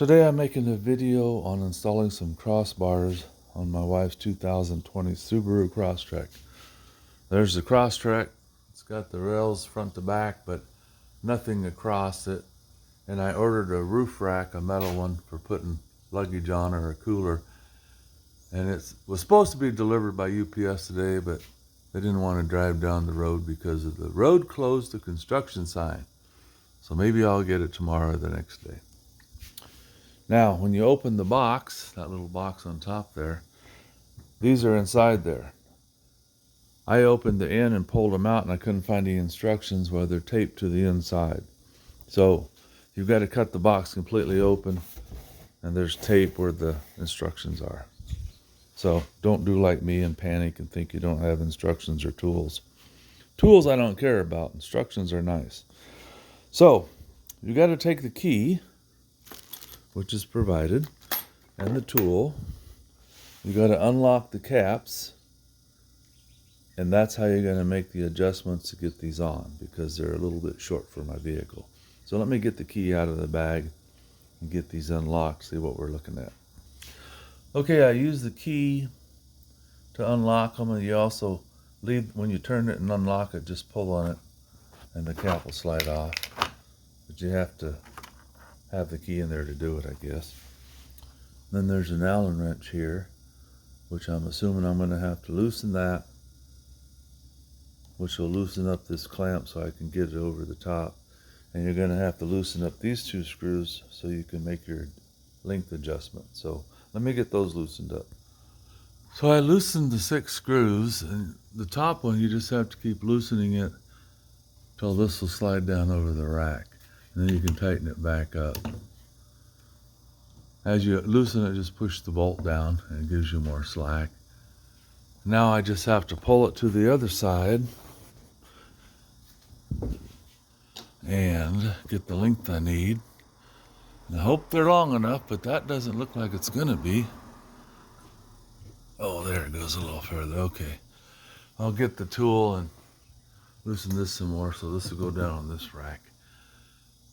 Today I'm making a video on installing some crossbars on my wife's 2020 Subaru Crosstrek. There's the Crosstrek. It's got the rails front to back, but nothing across it. And I ordered a roof rack, a metal one, for putting luggage on or a cooler. And it was supposed to be delivered by UPS today, but they didn't want to drive down the road because of the road closed to construction sign. So maybe I'll get it tomorrow or the next day. Now, when you open the box, that little box on top there, these are inside there. I opened the end and pulled them out, and I couldn't find the instructions where they're taped to the inside. So you've got to cut the box completely open, and there's tape where the instructions are. So don't do like me and panic and think you don't have instructions or tools. Tools I don't care about. Instructions are nice. So you got to take the key, which is provided, and the tool. You got to unlock the caps, and that's how you're going to make the adjustments to get these on, because they're a little bit short for my vehicle. So let me get the key out of the bag and get these unlocked, see what we're looking at. Okay, I use the key to unlock them, and you also leave, when you turn it and unlock it, just pull on it and the cap will slide off. But you have to have the key in there to do it, I guess. Then there's an Allen wrench here, which I'm assuming I'm going to have to loosen that, which will loosen up this clamp so I can get it over the top. And you're going to have to loosen up these two screws so you can make your length adjustment. So let me get those loosened up. So I loosened the 6 screws, and the top one you just have to keep loosening it till this will slide down over the rack. And then you can tighten it back up. As you loosen it, just push the bolt down and it gives you more slack. Now I just have to pull it to the other side and get the length I need. And I hope they're long enough, but that doesn't look like it's gonna be. Oh, there it goes a little further. Okay. I'll get the tool and loosen this some more so this will go down on this rack.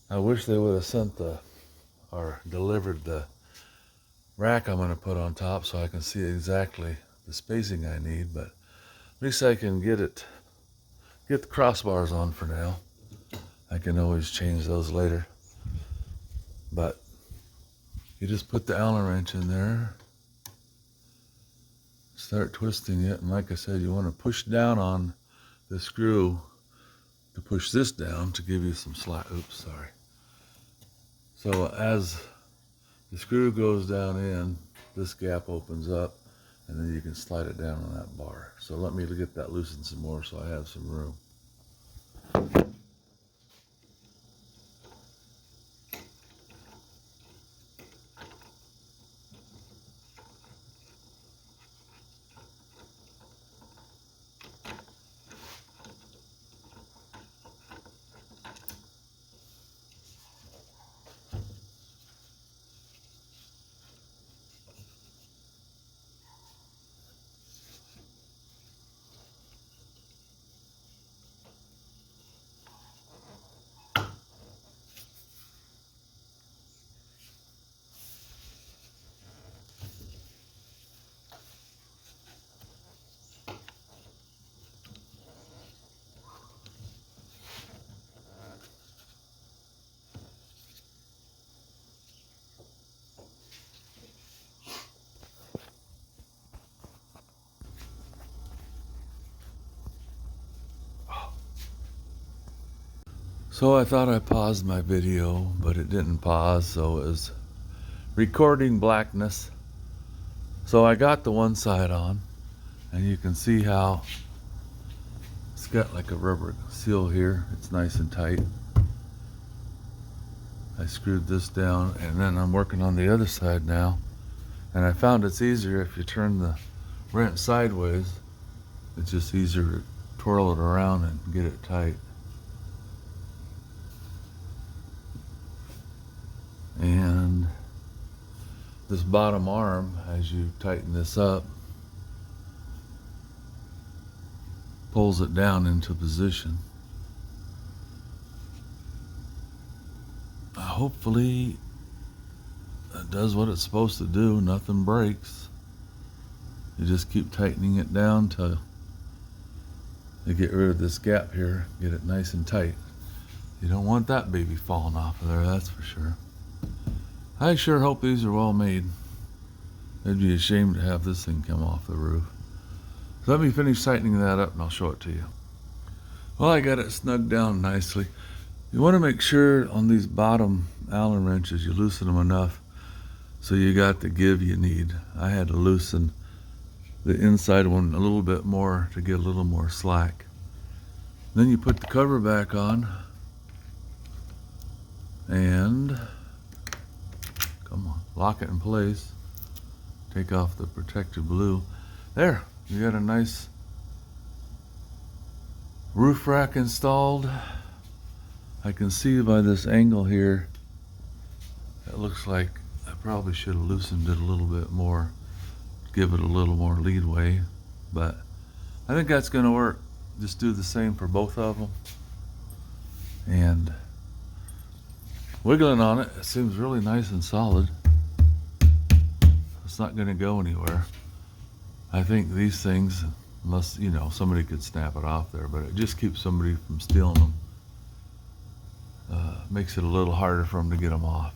I wish they would have sent or delivered the rack I'm going to put on top so I can see exactly the spacing I need, but at least I can get the crossbars on for now. I can always change those later. But you just put the Allen wrench in there, start twisting it, and like I said, you want to push down on the screw to push this down to give you some slack. Oops, sorry. So as the screw goes down in, this gap opens up, and then you can slide it down on that bar. So let me get that loosened some more so I have some room. So I thought I paused my video, but it didn't pause, so it was recording blackness. So I got the one side on, and you can see how it's got like a rubber seal here. It's nice and tight. I screwed this down, and then I'm working on the other side now. And I found it's easier if you turn the wrench sideways. It's just easier to twirl it around and get it tight. And this bottom arm, as you tighten this up, pulls it down into position. Hopefully It does what it's supposed to do. Nothing breaks. You just keep tightening it down till you get rid of this gap here. Get it nice and tight. You don't want that baby falling off of there, that's for sure. I sure hope these are well made. It'd be a shame to have this thing come off the roof. So let me finish tightening that up and I'll show it to you. Well, I got it snugged down nicely. You want to make sure on these bottom Allen wrenches you loosen them enough so you got the give you need. I had to loosen the inside one a little bit more to get a little more slack. Then you put the cover back on and come on, lock it in place. Take off the protective glue. There, you got a nice roof rack installed. I can see by this angle here, it looks like I probably should have loosened it a little bit more, give it a little more leadway, but I think that's going to work. Just do the same for both of them. And wiggling on it, it seems really nice and solid. It's not going to go anywhere. I think these things, unless, you know, somebody could snap it off there, but it just keeps somebody from stealing them. Makes it a little harder for them to get them off.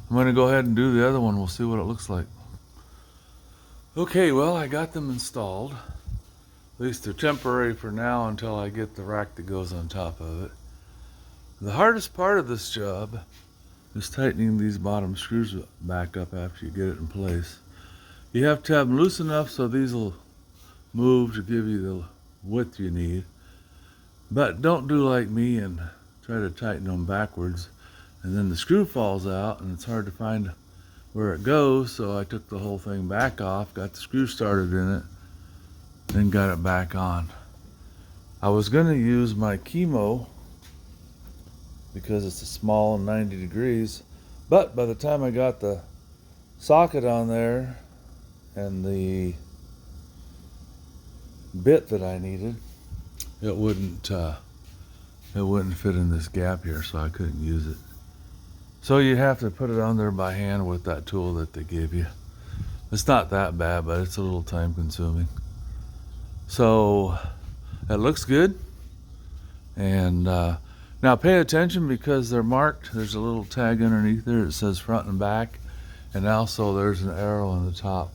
I'm going to go ahead and do the other one. We'll see what it looks like. Okay, well, I got them installed. At least they're temporary for now until I get the rack that goes on top of it. The hardest part of this job is tightening these bottom screws back up after you get it in place. You have to have them loose enough so these will move to give you the width you need. But don't do like me and try to tighten them backwards and then the screw falls out and it's hard to find where it goes. So I took the whole thing back off, got the screw started in it, then got it back on. I was going to use my chemo because it's a small and 90 degrees, but by the time I got the socket on there and the bit that I needed, it wouldn't fit in this gap here, so I couldn't use it. So you have to put it on there by hand with that tool that they give you. It's not that bad, but it's a little time consuming. So that looks good. And now pay attention because they're marked. There's a little tag underneath there that says front and back. And also there's an arrow on the top.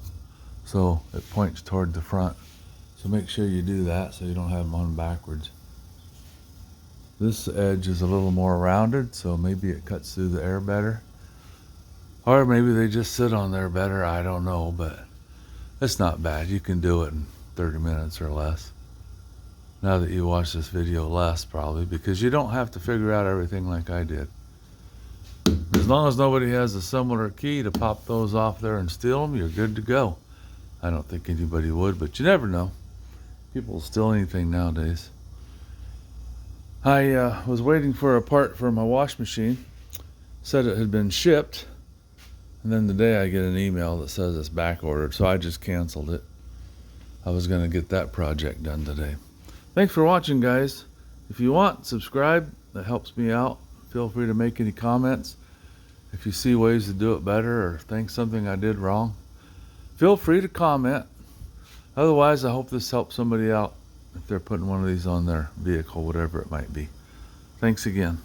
So it points toward the front. So make sure you do that so you don't have them on backwards. This edge is a little more rounded, so maybe it cuts through the air better. Or maybe they just sit on there better, I don't know, but it's not bad. You can do it in 30 minutes or less. Now that you watch this video less, probably, because you don't have to figure out everything like I did. As long as nobody has a similar key to pop those off there and steal them, you're good to go. I don't think anybody would, but you never know. People will steal anything nowadays. I was waiting for a part for my wash machine. Said it had been shipped. And then today I get an email that says it's back ordered, so I just canceled it. I was going to get that project done today. Thanks for watching, guys. If you want, subscribe. That helps me out. Feel free to make any comments. If you see ways to do it better or think something I did wrong, feel free to comment. Otherwise, I hope this helps somebody out if they're putting one of these on their vehicle, whatever it might be. Thanks again.